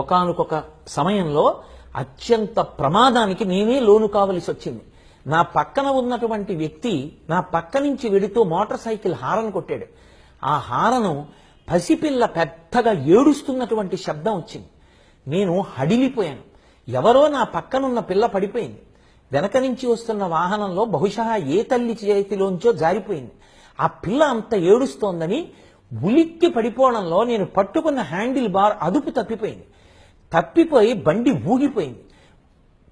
ఒకానొక సమయంలో అత్యంత ప్రమాదానికి నేనే లోను కావలసి వచ్చింది. నా పక్కన ఉన్నటువంటి వ్యక్తి నా పక్క నుంచి వెడుతూ మోటార్ సైకిల్ హారన్ కొట్టాడు. ఆ హారను పసిపిల్ల పెద్దగా ఏడుస్తున్నటువంటి శబ్దం వచ్చింది. నేను హడిలిపోయాను. ఎవరో నా పక్కనున్న పిల్ల పడిపోయింది. వెనక నుంచి వస్తున్న వాహనంలో బహుశా ఏ తల్లి చేతిలోంచో జారిపోయింది. ఆ పిల్ల అంత ఏడుస్తోందని ఉలిక్కి పడిపోవడంలో నేను పట్టుకున్న హ్యాండిల్ బార్ అదుపు తప్పిపోయి బండి ఊగిపోయింది.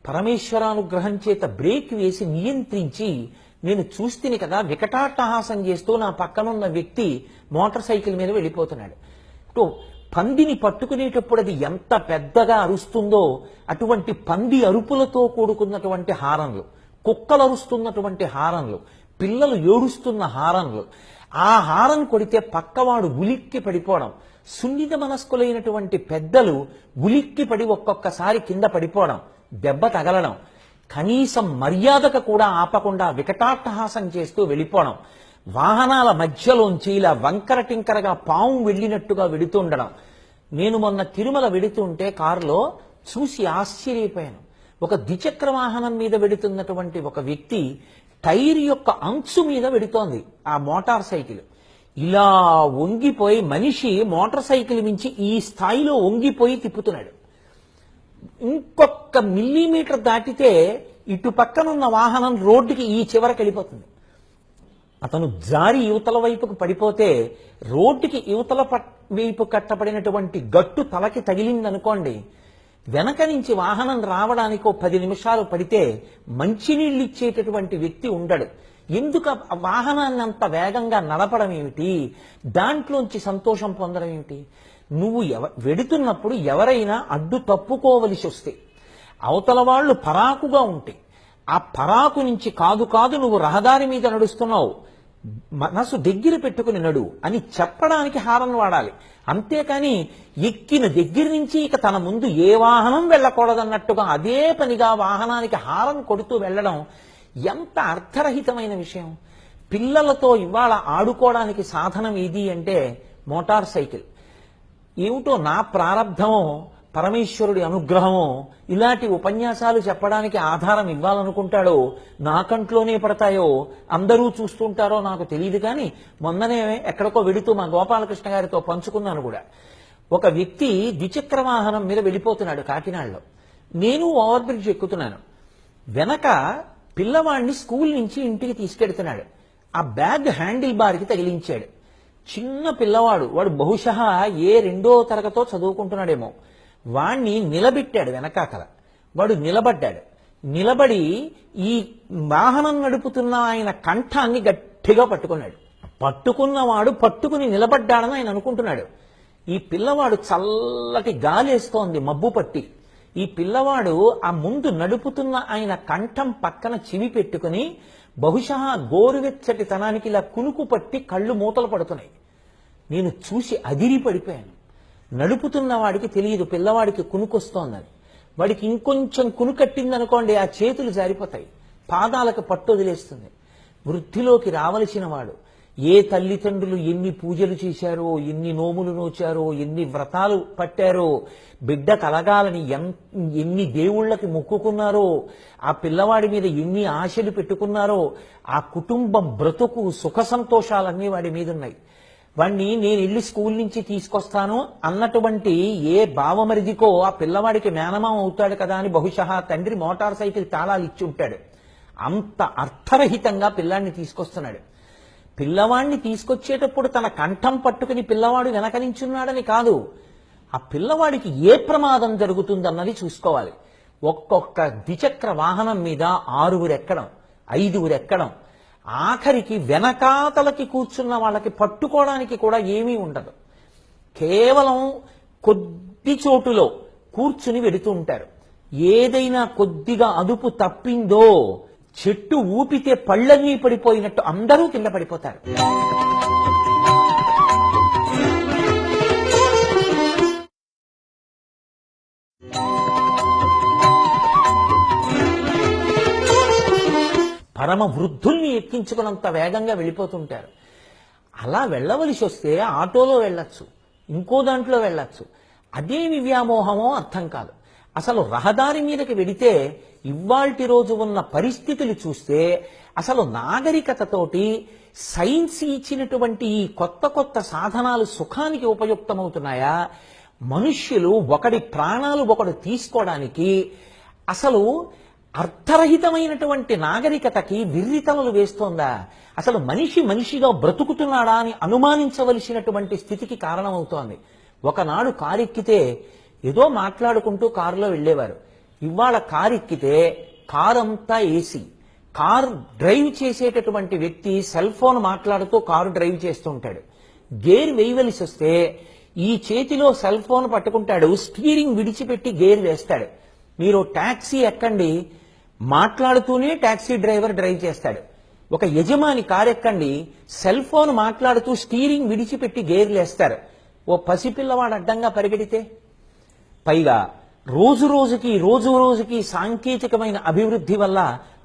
పరమేశ్వరానుగ్రహం చేత బ్రేక్ వేసి నియంత్రించి నేను చూస్తేనే కదా వికటాట్టహాసం చేస్తూ నా పక్కనున్న వ్యక్తి మోటార్ సైకిల్ మీద వెళ్ళిపోతున్నాడు. పందిని పట్టుకునేటప్పుడు అది ఎంత పెద్దగా అరుస్తుందో అటువంటి పంది అరుపులతో కూడుకున్నటువంటి హారన్లు, కుక్కలు అరుస్తున్నటువంటి హారన్లు, పిల్లలు ఏడుస్తున్న హారన్లు, ఆ హారన్ కొడితే పక్కవాడు ఉలిక్కి పడిపోవడం, సున్నిత మనస్కులైనటువంటి పెద్దలు ఉలిక్కి పడి ఒక్కొక్కసారి కింద పడిపోవడం, దెబ్బ తగలడం, కనీసం మర్యాదకు కూడా ఆపకుండా వికటాట్టహాసం చేస్తూ వెళ్ళిపోవడం, వాహనాల మధ్యలోంచి ఇలా వంకర టింకరగా పాము వెళ్ళినట్టుగా వెడుతుండడం. నేను మొన్న తిరుమల వెడుతుంటే కారులో చూసి ఆశ్చర్యపోయాను. ఒక ద్విచక్ర వాహనం మీద వెడుతున్నటువంటి ఒక వ్యక్తి టైర్ యొక్క అంచు మీద వెడుతోంది ఆ మోటార్ సైకిల్. ఇలా వంగిపోయి మనిషి మోటార్ సైకిల్ మించి ఈ స్థాయిలో వంగిపోయి తిప్పుతున్నాడు. ఇంకొక మిల్లీమీటర్ దాటితే ఇటు పక్కనున్న వాహనం రోడ్డుకి ఈ చివరికి వెళ్ళిపోతుంది. అతను జారి యువతల వైపుకు పడిపోతే రోడ్డుకి యువతల వైపు కట్టబడినటువంటి గట్టు తలకి తగిలిందనుకోండి, వెనక నుంచి వాహనం రావడానికి 10 నిమిషాలు పడితే మంచినీళ్ళు ఇచ్చేటటువంటి వ్యక్తి ఉండడు. ఎందుకు వాహనాన్ని అంత వేగంగా నడపడం ఏమిటి, దాంట్లోంచి సంతోషం పొందడం ఏమిటి? నువ్వు వెడుతున్నప్పుడు ఎవరైనా అడ్డు తప్పుకోవలసి వస్తే అవతల వాళ్ళు పరాకుగా ఉంటే ఆ పరాకు నుంచి కాదు నువ్వు రహదారి మీద నడుస్తున్నావు, మనసు దగ్గర పెట్టుకుని నడు అని చెప్పడానికి హారన్ వాడాలి. అంతేకాని ఎక్కిన దగ్గర నుంచి ఇక తన ముందు ఏ వాహనం వెళ్ళకూడదన్నట్టుగా అదే పనిగా వాహనానికి హారన్ కొడుతూ వెళ్ళడం ఎంత అర్థరహితమైన విషయం. పిల్లలతో ఇవాళ ఆడుకోవడానికి సాధనం ఏది అంటే మోటార్ సైకిల్. ఏమిటో నా ప్రారంధమో పరమేశ్వరుడి అనుగ్రహమో ఇలాంటి ఉపన్యాసాలు చెప్పడానికి ఆధారం ఇవ్వాలనుకుంటాడో, నా కంట్లోనే పడతాయో, అందరూ చూస్తుంటారో నాకు తెలియదు. కానీ మొన్ననే ఎక్కడికో వెడుతూ మా గోపాలకృష్ణ గారితో పంచుకున్నాను కూడా. ఒక వ్యక్తి ద్విచక్ర వాహనం మీద వెళ్ళిపోతున్నాడు కాకినాడలో. నేను ఓవర్ బ్రిడ్జ్ ఎక్కుతున్నాను. వెనక పిల్లవాడిని స్కూల్ నుంచి ఇంటికి తీసుకెడుతున్నాడు. ఆ బ్యాగ్ హ్యాండిల్ బార్కి తగిలించాడు. చిన్న పిల్లవాడు, వాడు బహుశా ఏ 2వ తరగతో చదువుకుంటున్నాడేమో. వాణ్ణి నిలబెట్టాడు వెనకాకల. వాడు నిలబడ్డాడు. నిలబడి ఈ వాహనం నడుపుతున్న ఆయన కంఠాన్ని గట్టిగా పట్టుకున్నాడు. పట్టుకున్నవాడు పట్టుకుని నిలబడ్డాడని ఆయన అనుకుంటున్నాడు. ఈ పిల్లవాడు చల్లటి గాలేస్తోంది మబ్బు పట్టి. ఈ పిల్లవాడు ఆ ముందు నడుపుతున్న ఆయన కంఠం పక్కన చెవి పెట్టుకుని బహుశా గోరువెచ్చటి తనానికి ఇలా కునుకు పట్టి కళ్ళు మూతలు పడుతున్నాయి. నేను చూసి అదిరి పడిపోయాను. నడుపుతున్న వాడికి తెలియదు పిల్లవాడికి కునుకొస్తోందని. వాడికి ఇంకొంచెం కునుకట్టిందనుకోండి ఆ చేతులు జారిపోతాయి, పాదాలకు పట్టు వదిలేస్తుంది. వృద్ధిలోకి రావలసిన వాడు ఏ తల్లిదండ్రులు ఎన్ని పూజలు చేశారో, ఎన్ని నోములు నోచారో, ఎన్ని వ్రతాలు పట్టారో, బిడ్డ కలగాలని ఎన్ని దేవుళ్ళకి మొక్కుకున్నారో, ఆ పిల్లవాడి మీద ఎన్ని ఆశలు పెట్టుకున్నారో, ఆ కుటుంబం బ్రతుకు సుఖ సంతోషాలన్నీ వాడి మీద ఉన్నాయి. వాడిని నేను ఇల్లు స్కూల్ నుంచి తీసుకొస్తాను అన్నటువంటి ఏ బావమరిదికో ఆ పిల్లవాడికి మేనమామ అవుతాడు కదా అని బహుశా తండ్రి మోటార్ సైకిల్ తాళాలు ఇచ్చి ఉంటాడు. అంత అర్థరహితంగా పిల్లాడిని తీసుకొస్తున్నాడు. పిల్లవాడిని తీసుకొచ్చేటప్పుడు తన కంఠం పట్టుకుని పిల్లవాడు వెనక నించున్నాడని కాదు, ఆ పిల్లవాడికి ఏ ప్రమాదం జరుగుతుందన్నది చూసుకోవాలి. ఒక్కొక్క ద్విచక్ర వాహనం మీద 6 ఎక్కడం, 5 ఎక్కడం, ఆఖరికి వెనకాతలకి కూర్చున్న వాళ్ళకి పట్టుకోవడానికి కూడా ఏమీ ఉండదు. కేవలం కొద్ది చోటులో కూర్చుని వెడుతూ ఉంటారు. ఏదైనా కొద్దిగా అదుపు తప్పిందో చెట్టు ఊపితే పళ్ళన్నీ పడిపోయినట్టు అందరూ కింద పడిపోతారు. పరమ వృద్ధుల్ని ఎక్కించుకున్నంత వేగంగా వెళ్ళిపోతుంటారు. అలా వెళ్ళవలసి వస్తే ఆటోలో వెళ్ళొచ్చు, ఇంకో దాంట్లో వెళ్ళొచ్చు. అదేమి వ్యామోహమో అర్థం కాదు. అసలు రహదారి మీదకి వెడితే ఇవాల్టి రోజు ఉన్న పరిస్థితులు చూస్తే అసలు నాగరికతతోటి సైన్స్ ఇచ్చినటువంటి ఈ కొత్త కొత్త సాధనాలు సుఖానికి ఉపయుక్తమవుతున్నాయా? మనుష్యులు ఒకడి ప్రాణాలు ఒకడు తీసుకోవడానికి అసలు అర్థరహితమైనటువంటి నాగరికతకి విర్రితలలు వేస్తోందా? అసలు మనిషి మనిషిగా బ్రతుకుతున్నాడా అని అనుమానించవలసినటువంటి స్థితికి కారణమవుతోంది. ఒకనాడు కారెక్కితే ఏదో మాట్లాడుకుంటూ కారులో వెళ్ళేవారు. ఇవాళ కారెక్కితే కారంతా ఏసీ. కారు డ్రైవ్ చేసేటటువంటి వ్యక్తి సెల్ ఫోన్ మాట్లాడుతూ కారు డ్రైవ్ చేస్తూ ఉంటాడు. గేర్ వేయవలసి వస్తే ఈ చేతిలో సెల్ ఫోన్ పట్టుకుంటాడు, స్టీరింగ్ విడిచిపెట్టి గేర్ వేస్తాడు. మీరు టాక్సీ ఎక్కండి, మాట్లాడుతూనే టాక్సీ డ్రైవర్ డ్రైవ్ చేస్తాడు. ఒక యజమాని కారు ఎక్కండి, సెల్ ఫోన్ మాట్లాడుతూ స్టీరింగ్ విడిచిపెట్టి గేర్లు వేస్తారు. ఓ పసిపిల్లవాడు అడ్డంగా పరిగెడితే, పైగా రోజు రోజుకి సాంకేతికమైన అభివృద్ధి వల్ల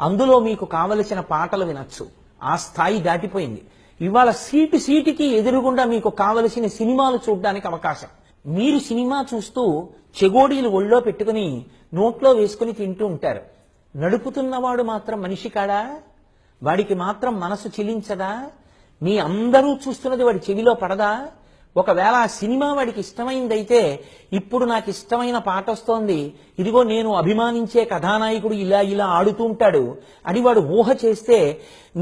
అందులో మీకు కావలసిన పాటలు వినొచ్చు. ఆ స్థాయి దాటిపోయింది. ఇవాళ సీటుకి ఎదురుగుండా మీకు కావలసిన సినిమాలు చూడడానికి అవకాశం. మీరు సినిమా చూస్తూ చెగోడీలు ఒళ్ళో పెట్టుకుని నోట్లో వేసుకుని తింటూ ఉంటారు. నడుపుతున్నవాడు మాత్రం మనిషి కాడా? వాడికి మాత్రం మనసు చిలించదా? మీ అందరూ చూస్తున్నది వాడి చెవిలో పడదా? ఒకవేళ ఆ సినిమా వాడికి ఇష్టమైందైతే, ఇప్పుడు నాకు ఇష్టమైన పాట వస్తోంది, ఇదిగో నేను అభిమానించే కథానాయకుడు ఇలా ఆడుతూ ఉంటాడు అని వాడు ఊహ చేస్తే,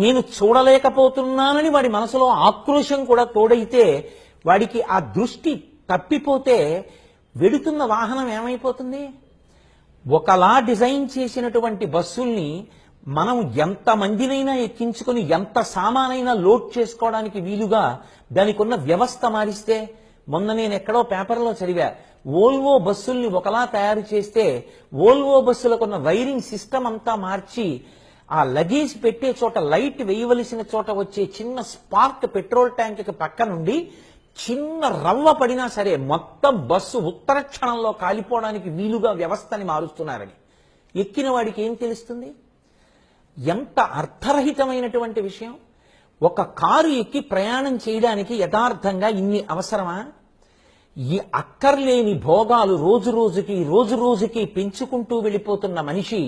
నేను చూడలేకపోతున్నానని వాడి మనసులో ఆక్రోశం కూడా తోడైతే, వాడికి ఆ దృష్టి తప్పిపోతే వెడుతున్న వాహనం ఏమైపోతుంది? ఒకలా డిజైన్ చేసినటువంటి బస్సుల్ని మనం ఎంత మందినైనా ఎక్కించుకుని ఎంత సామానైనా లోడ్ చేసుకోవడానికి వీలుగా దానికి ఉన్న వ్యవస్థ మారిస్తే, మొన్న నేను ఎక్కడో పేపర్లో చదివా, వోల్వో బస్సుల్ని ఒకలా తయారు చేస్తే వోల్వో బస్సులకున్న వైరింగ్ సిస్టమ్ అంతా మార్చి ఆ లగేజ్ పెట్టే చోట లైట్ వేయవలసిన చోట వచ్చే చిన్న స్పార్క్ పెట్రోల్ ట్యాంక్ పక్క నుండి చిన్న రవ్వ పడినా సరే మొత్తం బస్సు ఉత్తర క్షణంలో కాలిపోవడానికి వీలుగా వ్యవస్థని మారుస్తున్నారని. ఎక్కిన వాడికి ఏం తెలుస్తుంది? ఎంత అర్థరహితమైనటువంటి విషయం. ఒక కారు ఎక్కి ప్రయాణం చేయడానికి యథార్థంగా ఇన్ని అవసరమా? ఈ అక్కర్లేని భోగాలు రోజు రోజుకి పెంచుకుంటూ వెళ్ళిపోతున్న మనిషి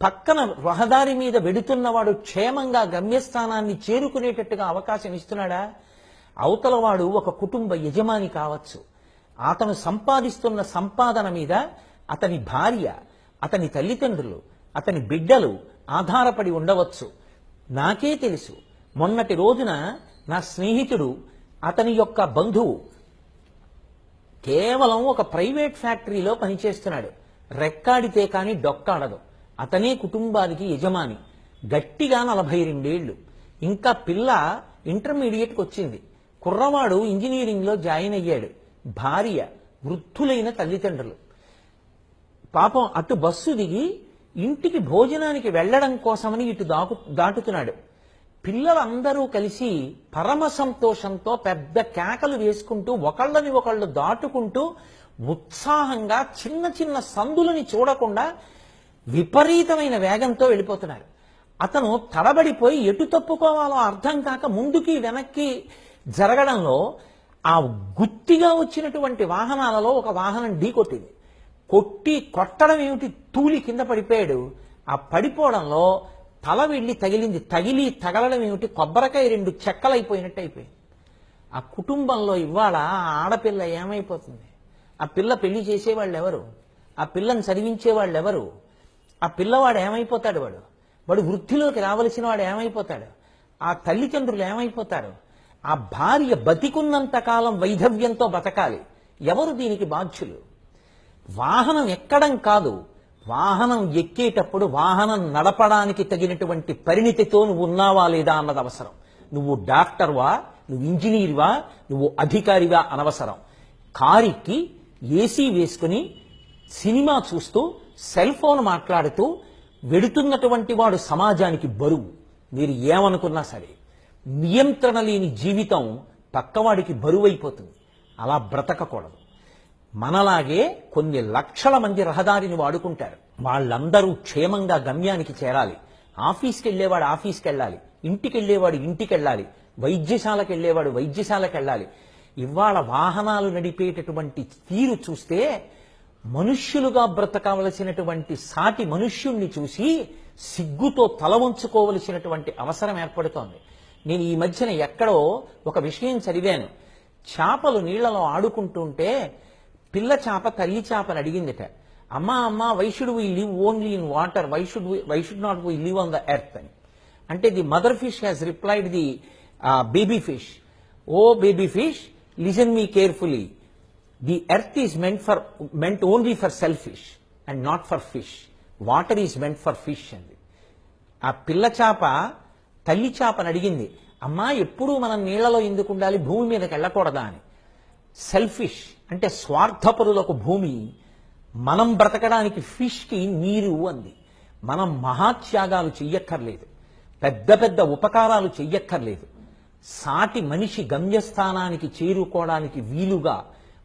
పక్కన రహదారి మీద వెడుతున్నవాడు క్షేమంగా గమ్యస్థానాన్ని చేరుకునేటట్టుగా అవకాశం ఇస్తున్నాడా? అవతలవాడు ఒక కుటుంబ యజమాని కావచ్చు. అతను సంపాదిస్తున్న సంపాదన మీద అతని భార్య, అతని తల్లిదండ్రులు, అతని బిడ్డలు ఆధారపడి ఉండవచ్చు. నాకే తెలుసు, మొన్నటి రోజున నా స్నేహితుడు, అతని యొక్క బంధువు కేవలం ఒక ప్రైవేట్ ఫ్యాక్టరీలో పనిచేస్తున్నాడు. రెక్కాడితే కానీ డొక్కాడదు. అతనే కుటుంబానికి యజమాని. గట్టిగా 42 ఏళ్లు. ఇంకా పిల్ల ఇంటర్మీడియట్కి వచ్చింది. కుర్రవాడు ఇంజనీరింగ్లో జాయిన్ అయ్యాడు. భార్య, వృద్ధులైన తల్లిదండ్రులు. పాపం అటు బస్సు దిగి ఇంటికి భోజనానికి వెళ్లడం కోసమని ఇటు దాటుతున్నాడు. పిల్లలందరూ కలిసి పరమ సంతోషంతో పెద్ద కేకలు వేసుకుంటూ ఒకళ్ళని ఒకళ్ళు దాటుకుంటూ ఉత్సాహంగా చిన్న చిన్న సందులని చూడకుండా విపరీతమైన వేగంతో వెళ్ళిపోతున్నారు. అతను తడబడిపోయి ఎటు తప్పుకోవాలో అర్థం కాక ముందుకి వెనక్కి జరగడంలో ఆ గుత్తిగా వచ్చినటువంటి వాహనాలలో ఒక వాహనం ఢీకొట్టింది. కొట్టడం ఏమిటి, తూలి కింద పడిపోయాడు. ఆ పడిపోవడంలో తల వెళ్ళి తగిలింది. తగలడం ఏమిటి, కొబ్బరికాయ 2 చెక్కలైపోయినట్టు అయిపోయింది. ఆ కుటుంబంలో ఇవాళ ఆ ఆడపిల్ల ఏమైపోతుంది? ఆ పిల్ల పెళ్లి చేసేవాళ్ళు ఎవరు? ఆ పిల్లని చదివించేవాళ్ళు ఎవరు? ఆ పిల్లవాడు ఏమైపోతాడు? వాడు వృద్ధిలోకి రావలసిన వాడు ఏమైపోతాడు? ఆ తల్లిదండ్రులు ఏమైపోతారు? ఆ భార్య బతికున్నంత కాలం వైధవ్యంతో బతకాలి. ఎవరు దీనికి బాధ్యులు? వాహనం ఎక్కడం కాదు, వాహనం ఎక్కేటప్పుడు వాహనం నడపడానికి తగినటువంటి పరిణితితో నువ్వు ఉన్నావా లేదా అన్నది అవసరం. నువ్వు డాక్టర్వా, నువ్వు ఇంజనీర్వా, నువ్వు అధికారివా అనవసరం. కారుకి ఏసీ వేసుకుని సినిమా చూస్తూ సెల్ ఫోన్ మాట్లాడుతూ వెడుతున్నటువంటి వాడు సమాజానికి బరువు. మీరు ఏమనుకున్నా సరే నియంత్రణ లేని జీవితం పక్కవాడికి బరువైపోతుంది. అలా బ్రతకకూడదు. మనలాగే కొన్ని లక్షల మంది రహదారిని వాడుకుంటారు. వాళ్ళందరూ క్షేమంగా గమ్యానికి చేరాలి. ఆఫీస్కి వెళ్ళేవాడు ఆఫీస్కి వెళ్ళాలి, ఇంటికి వెళ్ళేవాడు ఇంటికి వెళ్ళాలి, వైద్యశాలకు వెళ్ళేవాడు వైద్యశాలకు వెళ్ళాలి. ఇవాళ వాహనాలు నడిపేటటువంటి తీరు చూస్తే మనుష్యులుగా బ్రతకవలసినటువంటి సాటి మనుష్యుణ్ణి చూసి సిగ్గుతో తల వంచుకోవలసినటువంటి అవసరం ఏర్పడుతోంది. నేను ఈ మధ్యన ఎక్కడో ఒక విషయం చదివాను. చేపలు నీళ్లలో ఆడుకుంటుంటే పిల్ల చేప తల్లి చేపని అడిగిందిట, అమ్మా why should we live only in water, why should not we live on the earth అని. అంటే the mother fish has replied the baby fish, oh baby fish listen me carefully, the earth is meant only for selfish and not for fish, water is meant for fish అంది. ఆ పిల్ల చేప తల్లి చేపని అడిగింది, అమ్మా ఎప్పుడూ మనం నీళ్లలో ఎందుకు ఉండాలి, భూమి మీదకి వెళ్ళకూడదా అని. సెల్ఫిష్ అంటే స్వార్థపరులకు భూమి, మనం బ్రతకడానికి ఫిష్కి నీరు అంది. మనం మహాత్యాగాలు చెయ్యక్కర్లేదు, పెద్ద పెద్ద ఉపకారాలు చెయ్యక్కర్లేదు. సాటి మనిషి గమ్యస్థానానికి చేరుకోవడానికి వీలుగా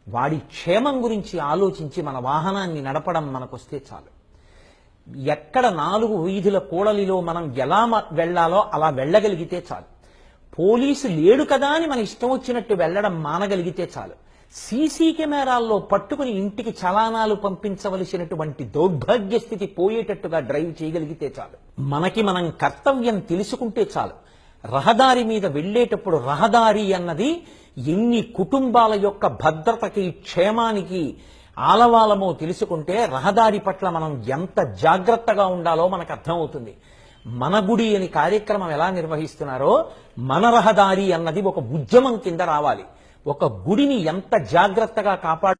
వాడి క్షేమం గురించి ఆలోచించి మన వాహనాన్ని నడపడం మనకొస్తే చాలు. ఎక్కడ 4 వీధుల కూడలిలో మనం ఎలా వెళ్లాలో అలా వెళ్ళగలిగితే చాలు. పోలీసు లేడు కదా అని మన ఇష్టం వచ్చినట్టు వెళ్ళడం మానగలిగితే చాలు. సీసీ కెమెరాల్లో పట్టుకుని ఇంటికి చలానాలు పంపించవలసినటువంటి దౌర్భాగ్య స్థితి పోయేటట్టుగా డ్రైవ్ చేయగలిగితే చాలు. మనకి మనం కర్తవ్యం తెలుసుకుంటే చాలు. రహదారి మీద వెళ్లేటప్పుడు రహదారి అన్నది ఎన్ని కుటుంబాల యొక్క భద్రతకి క్షేమానికి ఆలవాలమో తెలుసుకుంటే రహదారి పట్ల మనం ఎంత జాగ్రత్తగా ఉండాలో మనకు అర్థమవుతుంది. మన గుడి అని కార్యక్రమం ఎలా నిర్వహిస్తున్నారో మన రహదారి అన్నది ఒక ఉద్యమం కింద రావాలి. ఒక గుడిని ఎంత జాగ్రత్తగా కాపాడు